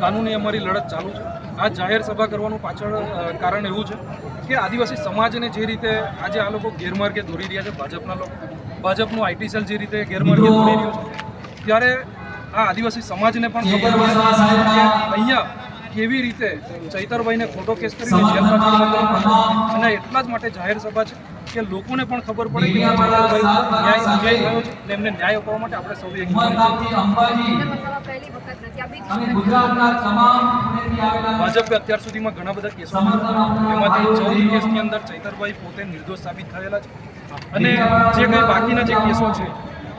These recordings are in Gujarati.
કાનૂની અમારી લડત ચાલુ છે। આ જાહેર સભા કરવાનું પાછળ કારણ એવું છે કે આદિવાસી સમાજને જે રીતે આજે આ લોકો ગેરમાર્ગે દોરી રહ્યા છે, ભાજપના લોકો, ભાજપનું આઈટી સેલ જે રીતે ગેરમાર્ગે દોરી રહ્યું છે, ત્યારે આ આદિવાસી સમાજને પણ ખબર છે કે અહીંયા કેવી રીતે ચૈતરભાઈને ખોટો કેસ કરીને જેલમાં ચડાવવામાં અને એટલા જ માટે જાહેર સભા છે કે લોકોને પણ ખબર પડે કે ચૈતરભાઈ ન્યાય થયો છે અને એમને ન્યાય અપાવવા માટે આપણે સૌએ એક ભાજપે અત્યાર સુધીમાં ઘણા બધા કેસો એમાંથી 14 કેસની અંદર ચૈતરભાઈ પોતે નિર્દોષ સાબિત થયેલા છે અને જે કંઈ બાકીના જે કેસો છે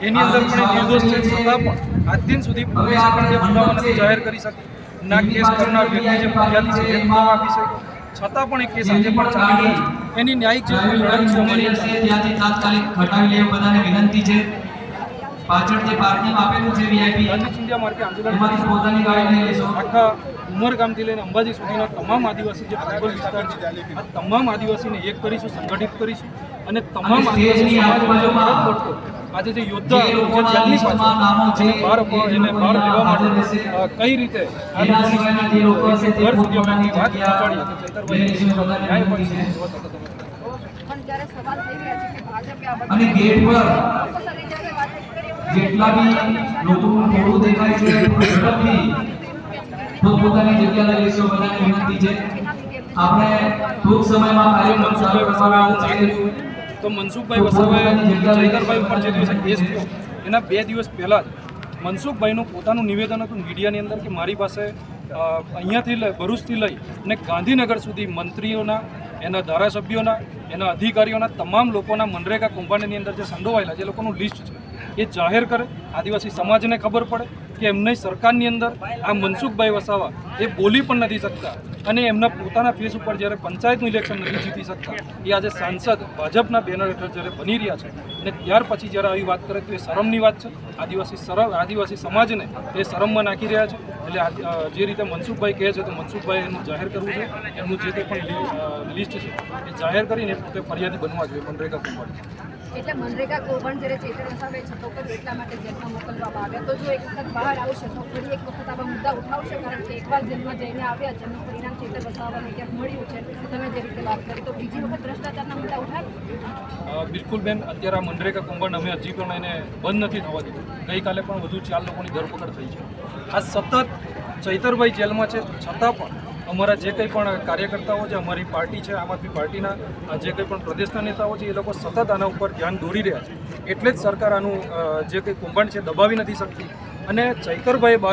એની અંદર પણ નિર્દોષ છે, છતાં પણ આજ દિન સુધી પોલીસે પણ તે પુરાવા નથી જાહેર કરી શકી। ના કેસ કરનાર વ્યક્તિ જે ફરિયાદી છે એ પુરાવા આપી શકે, છતાં પણ એ કેસ આજે પણ ચાલી રહ્યો છે। એની ન્યાયિક જે લડત છે અમારી ત્યાંથી તાત્કાલિક હટાવી લેવા બધાને વિનંતી છે। પાછળ જે પાર્કિંગ આપેલું છે વીઆઈપી દલિત ઇન્ડિયા માર્કે આંદોલન એમાંથી પોતાની ગાડી લઈ લેશો। આખા ઉમરગામથી લઈને અંબાજી સુધીના તમામ આદિવાસી જે ટ્રાઇબલ વિસ્તાર છે આ તમામ આદિવાસીને એક કરીશું, સંગઠિત કરીશું અને તમામ આદિવાસી સમાજમાં જે ફરક પડતો આજે જે યોદ્ધા જે જેલની પાછળ એને બહાર લેવા માટે કઈ રીતે ઘર સુધી અમે વાત પહોંચાડી હતી ચૈતરભાઈ ન્યાય પણ અને ગેટ પર જેટલા બી લોકોનું થોડું દેખાય છે ઝડપથી પોતપોતાની જગ્યા લઈ લેશો। બધાને વિનંતી છે આપણે ટૂંક સમયમાં કાર્યક્રમ ચાલુ કરવાનો છે। તો મનસુખભાઈ વસાવાએ ચૈતરભાઈ ઉપર જે દિવસે કેસ થયો એના 2 દિવસ પહેલાં જ મનસુખભાઈનું પોતાનું નિવેદન હતું મીડિયાની અંદર કે મારી પાસે અહીંયાથી ભરૂચથી લઈ અને ગાંધીનગર સુધી મંત્રીઓના, એના ધારાસભ્યોના, એના અધિકારીઓના તમામ લોકોના મનરેગા કૌભાંડની અંદર જે સંડોવાયેલા જે લોકોનું લિસ્ટ છે એ જાહેર કરે, આદિવાસી સમાજને ખબર પડે કે એમની સરકારની અંદર આ મનસુખભાઈ વસાવા એ બોલી પણ નથી શકતા અને એમના પોતાના ફેસ ઉપર જ્યારે પંચાયતનું ઇલેક્શન નથી જીતી શકતા એ આજે સાંસદ ભાજપના બેનર હેઠળ જ્યારે બની રહ્યા છે અને ત્યાર પછી જ્યારે આવી વાત કરે તો એ શરમની વાત છે। આદિવાસી સમાજને એ શરમમાં નાખી રહ્યા છે। એટલે જે રીતે મનસુખભાઈ કહે છે તો મનસુખભાઈ એનું જાહેર કરવું છે, એમનું જે કંઈ પણ લિસ્ટ છે એ જાહેર કરીને પોતે ફરિયાદી બનવા જોઈએ મનરેગા કૌભાંડ। એટલે મનરેગા કૌભાંડ જ્યારે ચૈતર વસાવાએ છતો કર્યો એટલા માટે જેલમાં મોકલવામાં આવ્યા, તો જો એક વખત બહાર આવશે તો ફરી એક વખત આવા મુદ્દા ઉઠાવશે, કારણ કે એકવાર જેલમાં જઈને આવ્યા જેનું પરિણામ ચૈતર વસાવાને ક્યાંક મળ્યું છે, તમે જે રીતે વાત કરી, તો બીજી વખત ભ્રષ્ટાચારના મુદ્દા ઉઠાવે? બિલકુલ બેન, અત્યારે આ મનરેગા કૌભાંડ અમે હજી પણ એને બંધ નથી થવા દીધું। ગઈકાલે પણ વધુ 4 લોકોની ધરપકડ થઈ છે। આ સતત ચૈતરભાઈ જેલમાં છે છતાં પણ અમારા જે કંઈ પણ કાર્યકર્તાઓ છે, અમારી પાર્ટી છે, આમ આદમી પાર્ટીના જે કંઈ પણ પ્રદેશના નેતાઓ છે એ લોકો સતત આના ઉપર ધ્યાન દોરી રહ્યા છે। એટલે જ સરકાર આનું જે કંઈ કૌભાંડ છે દબાવી નથી શકતી અને ચૈતરભાઈ